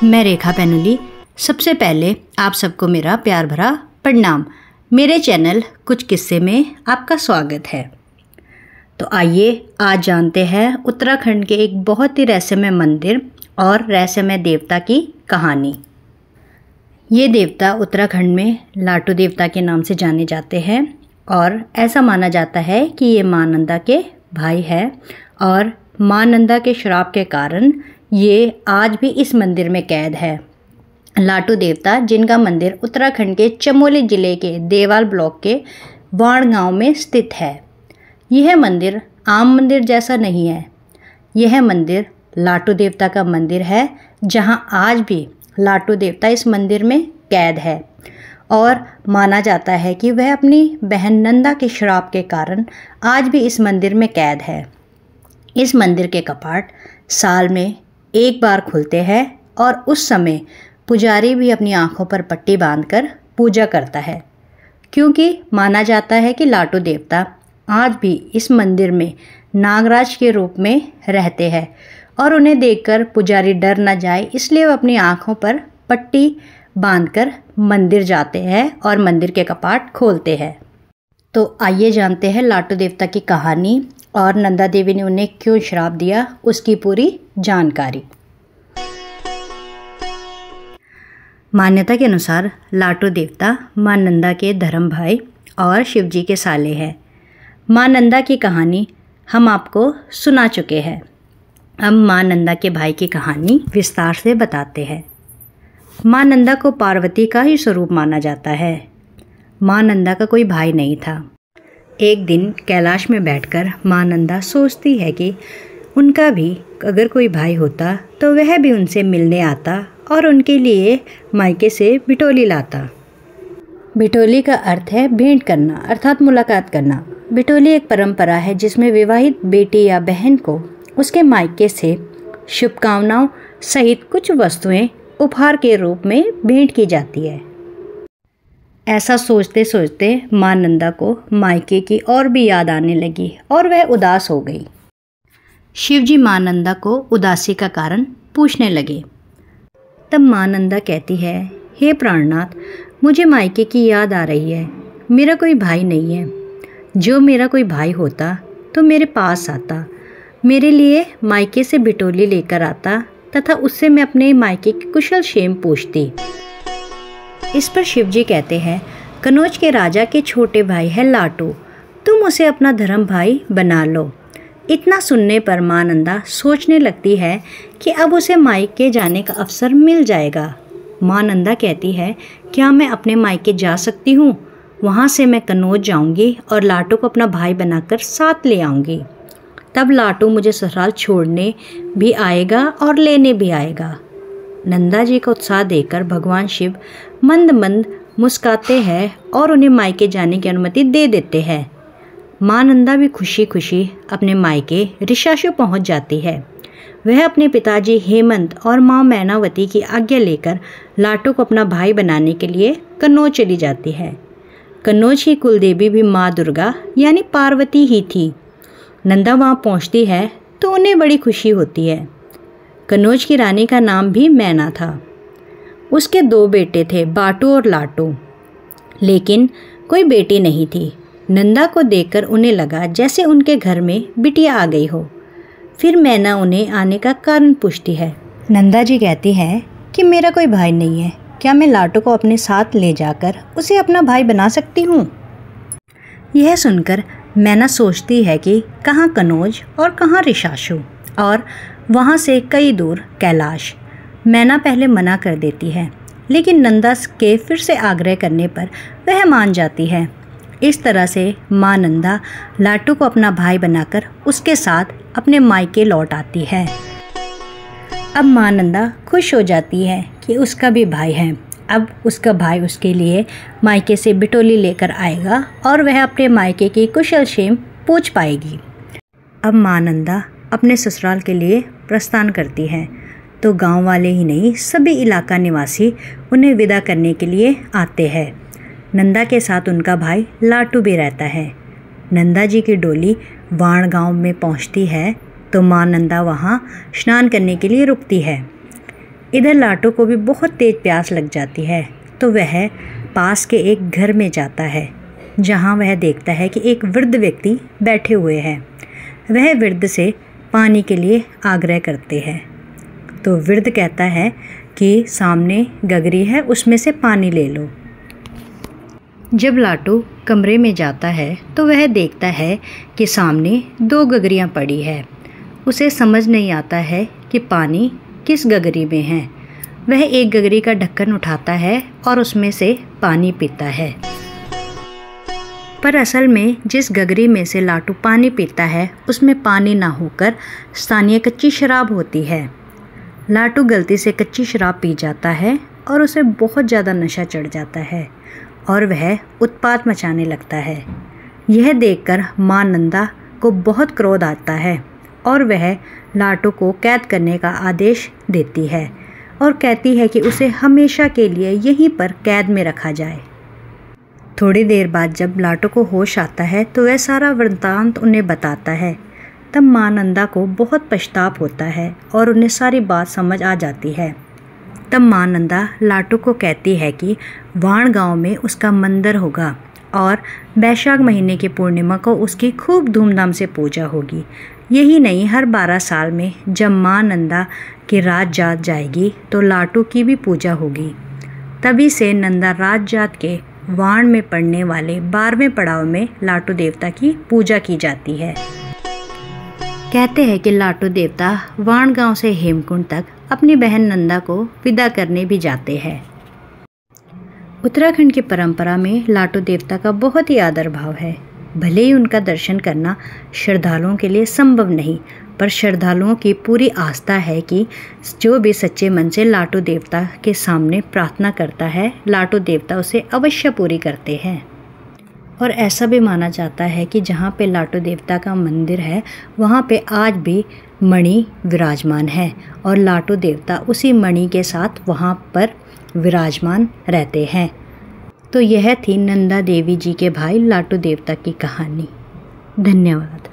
मैं रेखा पैनुली। सबसे पहले आप सबको मेरा प्यार भरा प्रणाम। मेरे चैनल कुछ किस्से में आपका स्वागत है। तो आइए आज जानते हैं उत्तराखंड के एक बहुत ही रहस्यमय मंदिर और रहस्यमय देवता की कहानी। ये देवता उत्तराखंड में लाटू देवता के नाम से जाने जाते हैं और ऐसा माना जाता है कि ये माँ नंदा के भाई है और माँ नंदा के श्राप के कारण ये आज भी इस मंदिर में कैद है। लाटू देवता जिनका मंदिर उत्तराखंड के चमोली ज़िले के देवाल ब्लॉक के वाण गांव में स्थित है। यह मंदिर आम मंदिर जैसा नहीं है। यह मंदिर लाटू देवता का मंदिर है, जहां आज भी लाटू देवता इस मंदिर में कैद है और माना जाता है कि वह अपनी बहन नंदा के श्राप के कारण आज भी इस मंदिर में कैद है। इस मंदिर के कपाट साल में एक बार खुलते हैं और उस समय पुजारी भी अपनी आंखों पर पट्टी बांधकर पूजा करता है, क्योंकि माना जाता है कि लाटू देवता आज भी इस मंदिर में नागराज के रूप में रहते हैं और उन्हें देखकर पुजारी डर न जाए, इसलिए वो अपनी आंखों पर पट्टी बांधकर मंदिर जाते हैं और मंदिर के कपाट खोलते हैं। तो आइए जानते हैं लाटू देवता की कहानी और नंदा देवी ने उन्हें क्यों श्राप दिया, उसकी पूरी जानकारी। मान्यता के अनुसार लाटू देवता माँ नंदा के धर्म भाई और शिवजी के साले हैं। माँ नंदा की कहानी हम आपको सुना चुके हैं। अब माँ नंदा के भाई की कहानी विस्तार से बताते हैं। माँ नंदा को पार्वती का ही स्वरूप माना जाता है। माँ नंदा का कोई भाई नहीं था। एक दिन कैलाश में बैठकर माँ नंदा सोचती है कि उनका भी अगर कोई भाई होता तो वह भी उनसे मिलने आता और उनके लिए मायके से बिटोली लाता। बिटोली का अर्थ है भेंट करना, अर्थात मुलाकात करना। बिटोली एक परंपरा है जिसमें विवाहित बेटी या बहन को उसके मायके से शुभकामनाओं सहित कुछ वस्तुएं उपहार के रूप में भेंट की जाती है। ऐसा सोचते सोचते माँ नंदा को मायके की और भी याद आने लगी और वह उदास हो गई। शिवजी माँ नंदा को उदासी का कारण पूछने लगे। तब माँ नंदा कहती है, हे प्राणनाथ, मुझे मायके की याद आ रही है। मेरा कोई भाई नहीं है। जो मेरा कोई भाई होता तो मेरे पास आता, मेरे लिए मायके से बिटोली लेकर आता तथा उससे मैं अपने मायके की कुशल क्षेम पूछती। इस पर शिवजी कहते हैं, कनौज के राजा के छोटे भाई है लाटू, तुम उसे अपना धर्म भाई बना लो। इतना सुनने पर माँ नंदा सोचने लगती है कि अब उसे मायके जाने का अवसर मिल जाएगा। माँ नंदा कहती है, क्या मैं अपने मायके जा सकती हूँ? वहाँ से मैं कनौज जाऊँगी और लाटू को अपना भाई बनाकर साथ ले आऊँगी। तब लाटू मुझे ससुराल छोड़ने भी आएगा और लेने भी आएगा। नंदा जी का उत्साह देखकर भगवान शिव मंद मंद मुस्काते हैं और उन्हें मायके जाने की अनुमति दे देते हैं। माँ नंदा भी खुशी खुशी अपने मायके ऋषाशु पहुंच जाती है। वह अपने पिताजी हेमंत और माँ मैनावती की आज्ञा लेकर लाटू को अपना भाई बनाने के लिए कनौज चली जाती है। कनौज की कुलदेवी भी माँ दुर्गा यानी पार्वती ही थी। नंदा वहाँ पहुँचती है तो उन्हें बड़ी खुशी होती है। कनौज की रानी का नाम भी मैना था। उसके 2 बेटे थे, बाटू और लाटू, लेकिन कोई बेटी नहीं थी। नंदा को देखकर उन्हें लगा जैसे उनके घर में बिटिया आ गई हो। फिर मैना उन्हें आने का कारण पूछती है। नंदा जी कहती है कि मेरा कोई भाई नहीं है, क्या मैं लाटू को अपने साथ ले जाकर उसे अपना भाई बना सकती हूँ? यह सुनकर मैना सोचती है कि कहाँ कनौज और कहाँ ऋषाशु और वहाँ से कई दूर कैलाश। मैना पहले मना कर देती है, लेकिन नंदा के फिर से आग्रह करने पर वह मान जाती है। इस तरह से माँ नंदा लाटू को अपना भाई बनाकर उसके साथ अपने मायके लौट आती है। अब माँ नंदा खुश हो जाती है कि उसका भी भाई है। अब उसका भाई उसके लिए मायके से बिटोली लेकर आएगा और वह अपने मायके की कुशल क्षेम पूछ पाएगी। अब माँ नंदा अपने ससुराल के लिए प्रस्थान करती है तो गांव वाले ही नहीं, सभी इलाका निवासी उन्हें विदा करने के लिए आते हैं। नंदा के साथ उनका भाई लाटू भी रहता है। नंदा जी की डोली वाण गांव में पहुंचती है तो माँ नंदा वहां स्नान करने के लिए रुकती है। इधर लाटू को भी बहुत तेज प्यास लग जाती है, तो वह पास के एक घर में जाता है, जहां वह देखता है कि एक वृद्ध व्यक्ति बैठे हुए हैं। वह वृद्ध से पानी के लिए आग्रह करते हैं, तो वृद्ध कहता है कि सामने गगरी है, उसमें से पानी ले लो। जब लाटू कमरे में जाता है तो वह देखता है कि सामने 2 गगरियां पड़ी है। उसे समझ नहीं आता है कि पानी किस गगरी में है। वह एक गगरी का ढक्कन उठाता है और उसमें से पानी पीता है। पर असल में जिस गगरी में से लाटू पानी पीता है उसमें पानी ना होकर स्थानीय कच्ची शराब होती है। लाटू गलती से कच्ची शराब पी जाता है और उसे बहुत ज़्यादा नशा चढ़ जाता है और वह उत्पात मचाने लगता है। यह देखकर माँ नंदा को बहुत क्रोध आता है और वह लाटू को कैद करने का आदेश देती है और कहती है कि उसे हमेशा के लिए यहीं पर कैद में रखा जाए। थोड़ी देर बाद जब लाटू को होश आता है तो वह सारा वृत्तांत उन्हें बताता है। तब माँ नंदा को बहुत पछतावा होता है और उन्हें सारी बात समझ आ जाती है। तब माँ नंदा लाटू को कहती है कि वाण गांव में उसका मंदिर होगा और बैशाख महीने की पूर्णिमा को उसकी खूब धूमधाम से पूजा होगी। यही नहीं, हर 12 साल में जब माँ नंदा की राज जात जाएगी तो लाटू की भी पूजा होगी। तभी से नंदा राज जात के वाण में पड़ने वाले 12वें पड़ाव में लाटू देवता की पूजा की जाती है। कहते हैं कि लाटू देवता वाण गांव से हेमकुंड तक अपनी बहन नंदा को विदा करने भी जाते हैं। उत्तराखंड की परंपरा में लाटू देवता का बहुत ही आदर भाव है। भले ही उनका दर्शन करना श्रद्धालुओं के लिए संभव नहीं, पर श्रद्धालुओं की पूरी आस्था है कि जो भी सच्चे मन से लाटू देवता के सामने प्रार्थना करता है, लाटू देवता उसे अवश्य पूरी करते हैं। और ऐसा भी माना जाता है कि जहाँ पे लाटू देवता का मंदिर है वहाँ पे आज भी मणि विराजमान है और लाटू देवता उसी मणि के साथ वहाँ पर विराजमान रहते हैं। तो यह थी नंदा देवी जी के भाई लाटू देवता की कहानी। धन्यवाद।